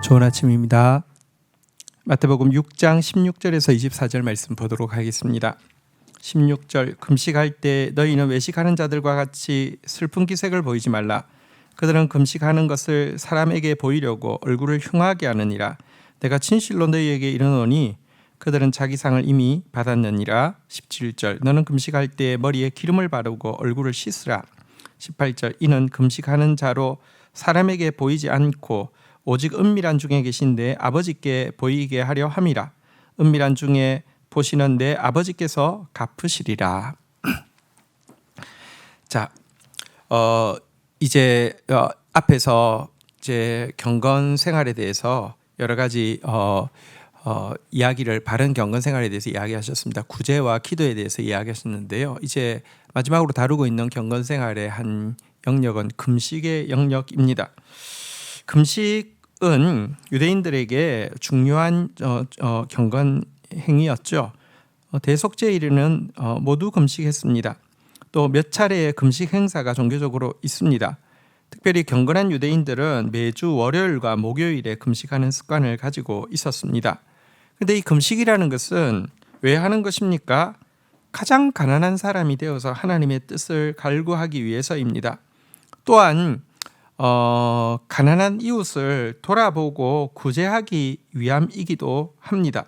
좋은 아침입니다. 마태복음 6장 16절에서 24절 말씀 보도록 하겠습니다. 16절 금식할 때 너희는 외식하는 자들과 같이 슬픈 기색을 보이지 말라. 그들은 금식하는 것을 사람에게 보이려고 얼굴을 흉하게 하느니라. 내가 진실로 너희에게 이르노니 그들은 자기 상을 이미 받았느니라. 17절 너는 금식할 때 머리에 기름을 바르고 얼굴을 씻으라. 18절 이는 금식하는 자로 사람에게 보이지 않고 오직 은밀한 중에 계신 내 아버지께 보이게 하려 함이라. 은밀한 중에 보시는 내 아버지께서 갚으시리라. 자, 이제 앞에서 이제 경건 생활에 대해서 여러 가지 이야기를 바른 경건 생활에 대해서 이야기하셨습니다. 구제와 기도에 대해서 이야기하셨는데요. 이제 마지막으로 다루고 있는 경건 생활의 한 영역은 금식의 영역입니다. 금식은 유대인들에게 중요한 경건 행위였죠. 대속죄일에는 모두 금식했습니다. 또 몇 차례의 금식 행사가 종교적으로 있습니다. 특별히 경건한 유대인들은 매주 월요일과 목요일에 금식하는 습관을 가지고 있었습니다. 그런데 이 금식이라는 것은 왜 하는 것입니까? 가장 가난한 사람이 되어서 하나님의 뜻을 갈구하기 위해서입니다. 또한 가난한 이웃을 돌아보고 구제하기 위함이기도 합니다.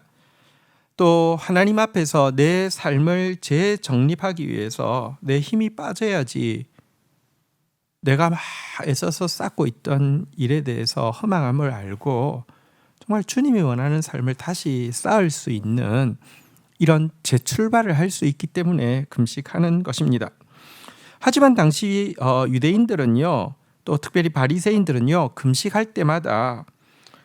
또 하나님 앞에서 내 삶을 재정립하기 위해서 내 힘이 빠져야지 내가 막 애써서 쌓고 있던 일에 대해서 허망함을 알고 정말 주님이 원하는 삶을 다시 쌓을 수 있는 이런 재출발을 할 수 있기 때문에 금식하는 것입니다. 하지만 당시 유대인들은요, 또 특별히 바리새인들은요, 금식할 때마다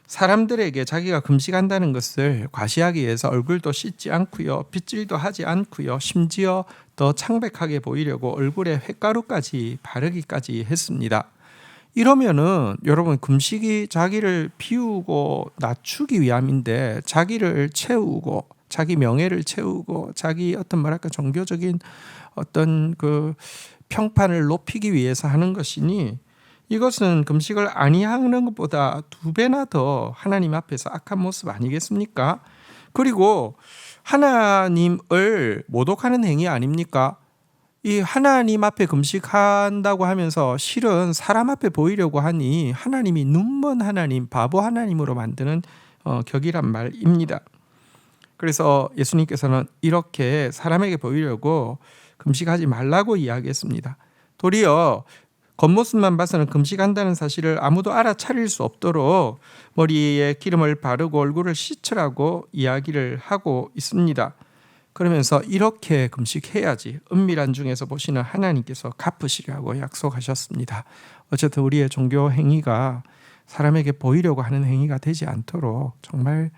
사람들에게 자기가 금식한다는 것을 과시하기 위해서 얼굴도 씻지 않고요, 빗질도 하지 않고요, 심지어 더 창백하게 보이려고 얼굴에 횟가루까지 바르기까지 했습니다. 이러면은 여러분 금식이 자기를 비우고 낮추기 위함인데 자기를 채우고 자기 명예를 채우고 자기 어떤 뭐랄까 종교적인 어떤 그 평판을 높이기 위해서 하는 것이니 이것은 금식을 아니하는 것보다 2배나 더 하나님 앞에서 악한 모습 아니겠습니까? 그리고 하나님을 모독하는 행위 아닙니까? 이 하나님 앞에 금식한다고 하면서 실은 사람 앞에 보이려고 하니 하나님이 눈먼 하나님, 바보 하나님으로 만드는 격이란 말입니다. 그래서 예수님께서는 이렇게 사람에게 보이려고 금식하지 말라고 이야기했습니다. 도리어 겉모습만 봐서는 금식한다는 사실을 아무도 알아차릴 수 없도록 머리에 기름을 바르고 얼굴을 씻으라고 이야기를 하고 있습니다. 그러면서 이렇게 금식해야지 은밀한 중에서 보시는 하나님께서 갚으시려고 약속하셨습니다. 어쨌든 우리의 종교 행위가 사람에게 보이려고 하는 행위가 되지 않도록 정말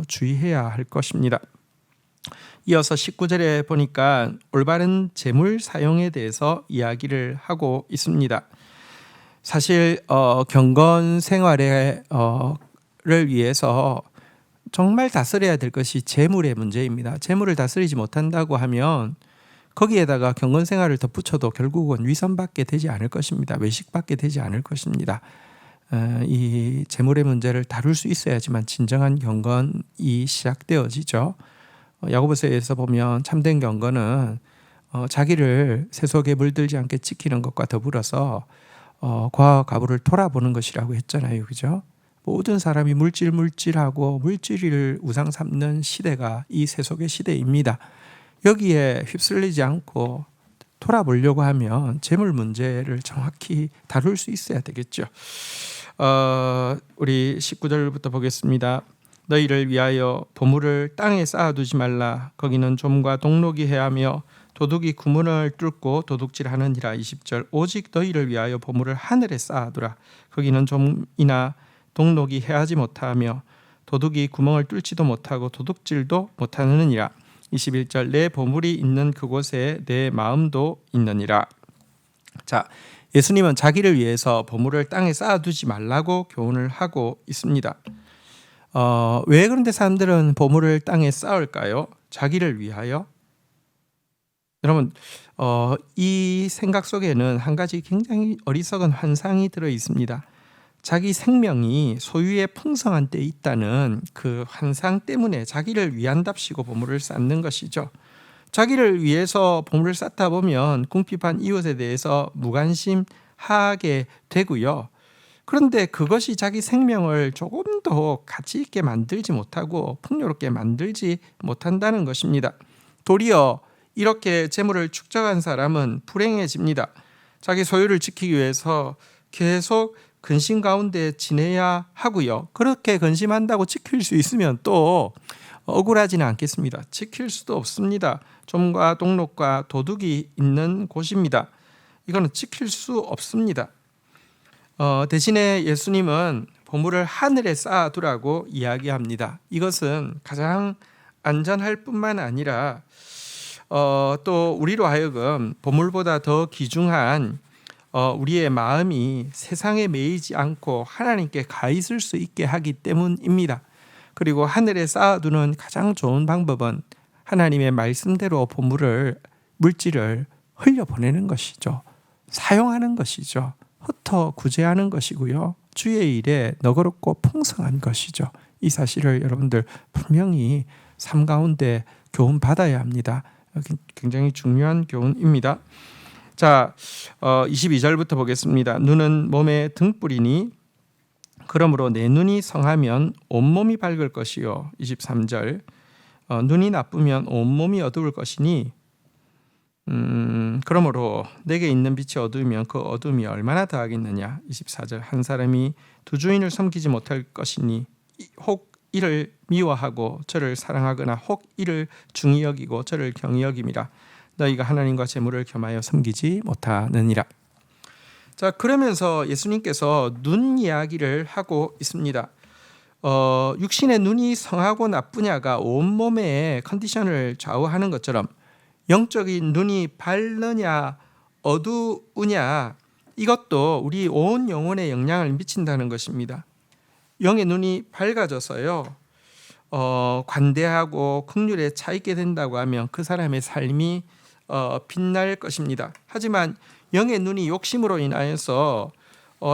주의해야 할 것입니다. 이어서 19절에 보니까 올바른 재물 사용에 대해서 이야기를 하고 있습니다. 사실 경건 생활을 위해서 정말 다스려야 될 것이 재물의 문제입니다. 재물을 다스리지 못한다고 하면 거기에다가 경건 생활을 덧붙여도 결국은 위선받게 되지 않을 것입니다. 외식받게 되지 않을 것입니다. 이 재물의 문제를 다룰 수 있어야지만 진정한 경건이 시작되어지죠. 야고보서에서 보면 참된 경건은 자기를 세속에 물들지 않게 지키는 것과 더불어서 과와 가부를 돌아보는 것이라고 했잖아요. 그죠? 모든 사람이 물질하고 물질을 우상 삼는 시대가 이 세속의 시대입니다. 여기에 휩쓸리지 않고 돌아보려고 하면 재물 문제를 정확히 다룰 수 있어야 되겠죠. 우리 19절부터 보겠습니다. 너희를 위하여 보물을 땅에 쌓아두지 말라. 거기는 좀과 동록이 해하며 도둑이 구문을 뚫고 도둑질하느니라. 20절 오직 너희를 위하여 보물을 하늘에 쌓아두라. 거기는 좀이나 동록이 해하지 못하며 도둑이 구멍을 뚫지도 못하고 도둑질도 못하느니라. 21절 내 보물이 있는 그곳에 내 마음도 있느니라. 자, 예수님은 자기를 위해서 보물을 땅에 쌓아두지 말라고 교훈을 하고 있습니다. 왜 그런데 사람들은 보물을 땅에 쌓을까요? 자기를 위하여? 여러분, 이 생각 속에는 한 가지 굉장히 어리석은 환상이 들어 있습니다. 자기 생명이 소유의 풍성한 때 있다는 그 환상 때문에 자기를 위한답시고 보물을 쌓는 것이죠. 자기를 위해서 보물을 쌓다 보면 궁핍한 이웃에 대해서 무관심하게 되고요. 그런데 그것이 자기 생명을 조금 더 가치 있게 만들지 못하고 풍요롭게 만들지 못한다는 것입니다. 도리어 이렇게 재물을 축적한 사람은 불행해집니다. 자기 소유를 지키기 위해서 계속 근심 가운데 지내야 하고요. 그렇게 근심한다고 지킬 수 있으면 또 억울하지는 않겠습니다. 지킬 수도 없습니다. 좀과 동록과 도둑이 있는 곳입니다. 이거는 지킬 수 없습니다. 대신에 예수님은 보물을 하늘에 쌓아두라고 이야기합니다. 이것은 가장 안전할 뿐만 아니라 또 우리로 하여금 보물보다 더 귀중한 우리의 마음이 세상에 매이지 않고 하나님께 가 있을 수 있게 하기 때문입니다. 그리고 하늘에 쌓아두는 가장 좋은 방법은 하나님의 말씀대로 보물을, 물질을 흘려보내는 것이죠. 사용하는 것이죠. 흩어 구제하는 것이고요. 주의 일에 너그럽고 풍성한 것이죠. 이 사실을 여러분들 분명히 삶 가운데 교훈 받아야 합니다. 굉장히 중요한 교훈입니다. 자, 22절부터 보겠습니다. 눈은 몸의 등불이니 그러므로 내 눈이 성하면 온몸이 밝을 것이요. 23절 눈이 나쁘면 온몸이 어두울 것이니 그러므로 내게 있는 빛이 어두우면 그 어둠이 얼마나 더하겠느냐. 24절 한 사람이 두 주인을 섬기지 못할 것이니 혹 이를 미워하고 저를 사랑하거나 혹 이를 중히 여기고 저를 경히 여김이라. 너희가 하나님과 재물을 겸하여 섬기지 못하느니라. 자, 그러면서 예수님께서 눈 이야기를 하고 있습니다. 육신의 눈이 성하고 나쁘냐가 온몸의 컨디션을 좌우하는 것처럼 영적인 눈이 밝느냐 어두우냐 이것도 우리 온 영혼에 영향을 미친다는 것입니다. 영의 눈이 밝아져서요 관대하고 긍휼에 차 있게 된다고 하면 그 사람의 삶이 빛날 것입니다. 하지만 영의 눈이 욕심으로 인하여서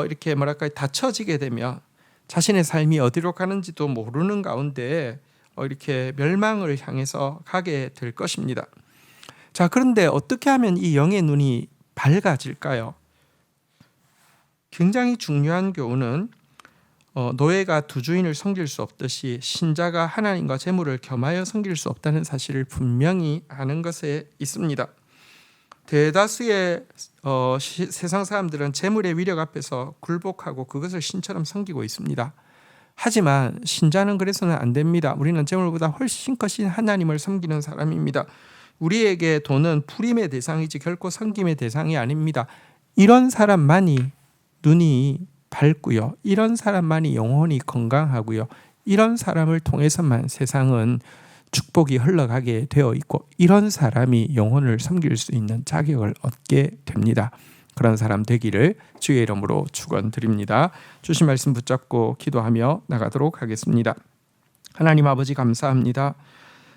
이렇게 닫혀지게 되면 자신의 삶이 어디로 가는지도 모르는 가운데 이렇게 멸망을 향해서 가게 될 것입니다. 자, 그런데 어떻게 하면 이 영의 눈이 밝아질까요? 굉장히 중요한 교훈은 노예가 두 주인을 섬길 수 없듯이 신자가 하나님과 재물을 겸하여 섬길 수 없다는 사실을 분명히 아는 것에 있습니다. 대다수의 세상 사람들은 재물의 위력 앞에서 굴복하고 그것을 신처럼 섬기고 있습니다. 하지만 신자는 그래서는 안 됩니다. 우리는 재물보다 훨씬 크신 하나님을 섬기는 사람입니다. 우리에게 돈은 풀임의 대상이지 결코 섬김의 대상이 아닙니다. 이런 사람만이 눈이 밝고요. 이런 사람만이 영혼이 건강하고요. 이런 사람을 통해서만 세상은 축복이 흘러가게 되어 있고 이런 사람이 영혼을 섬길 수 있는 자격을 얻게 됩니다. 그런 사람 되기를 주의 이름으로 축원드립니다. 주신 말씀 붙잡고 기도하며 나가도록 하겠습니다. 하나님 아버지 감사합니다.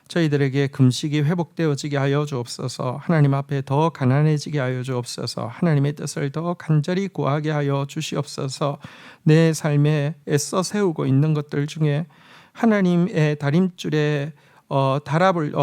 저희들에게 금식이 회복되어지게 하여 주옵소서. 하나님 앞에 더 가난해지게 하여 주옵소서. 하나님의 뜻을 더 간절히 구하게 하여 주시옵소서. 내 삶에 애써 세우고 있는 것들 중에 하나님의 다림줄에 달압을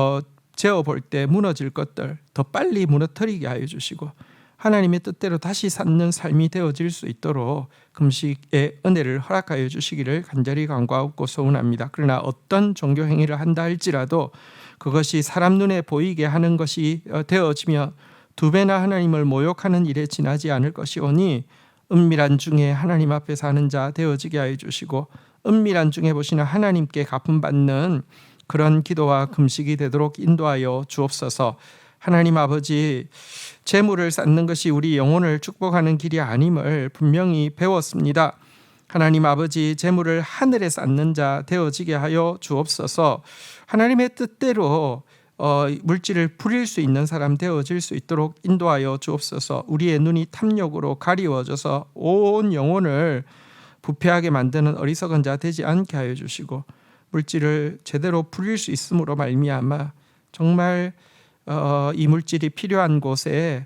재어볼 때 무너질 것들 더 빨리 무너뜨리게 하여 주시고 하나님의 뜻대로 다시 쌓는 삶이 되어질 수 있도록 금식의 은혜를 허락하여 주시기를 간절히 간구하고 소원합니다. 그러나 어떤 종교 행위를 한다 할지라도 그것이 사람 눈에 보이게 하는 것이 되어지면 두 배나 하나님을 모욕하는 일에 지나지 않을 것이오니 은밀한 중에 하나님 앞에 사는 자 되어지게 하여 주시고 은밀한 중에 보시는 하나님께 갚음받는 그런 기도와 금식이 되도록 인도하여 주옵소서. 하나님 아버지, 재물을 쌓는 것이 우리 영혼을 축복하는 길이 아님을 분명히 배웠습니다. 하나님 아버지, 재물을 하늘에 쌓는 자 되어지게 하여 주옵소서. 하나님의 뜻대로 물질을 부릴 수 있는 사람 되어질 수 있도록 인도하여 주옵소서. 우리의 눈이 탐욕으로 가리워져서 온 영혼을 부패하게 만드는 어리석은 자 되지 않게 하여 주시고 물질을 제대로 부릴 수 있음으로 말미암아 정말 이 물질이 필요한 곳에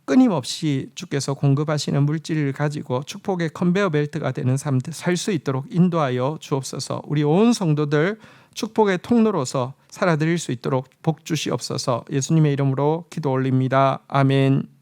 끊임없이 주께서 공급하시는 물질을 가지고 축복의 컨베어 벨트가 되는 삶 살 수 있도록 인도하여 주옵소서. 우리 온 성도들 축복의 통로로서 살아드릴 수 있도록 복 주시옵소서. 예수님의 이름으로 기도 올립니다. 아멘.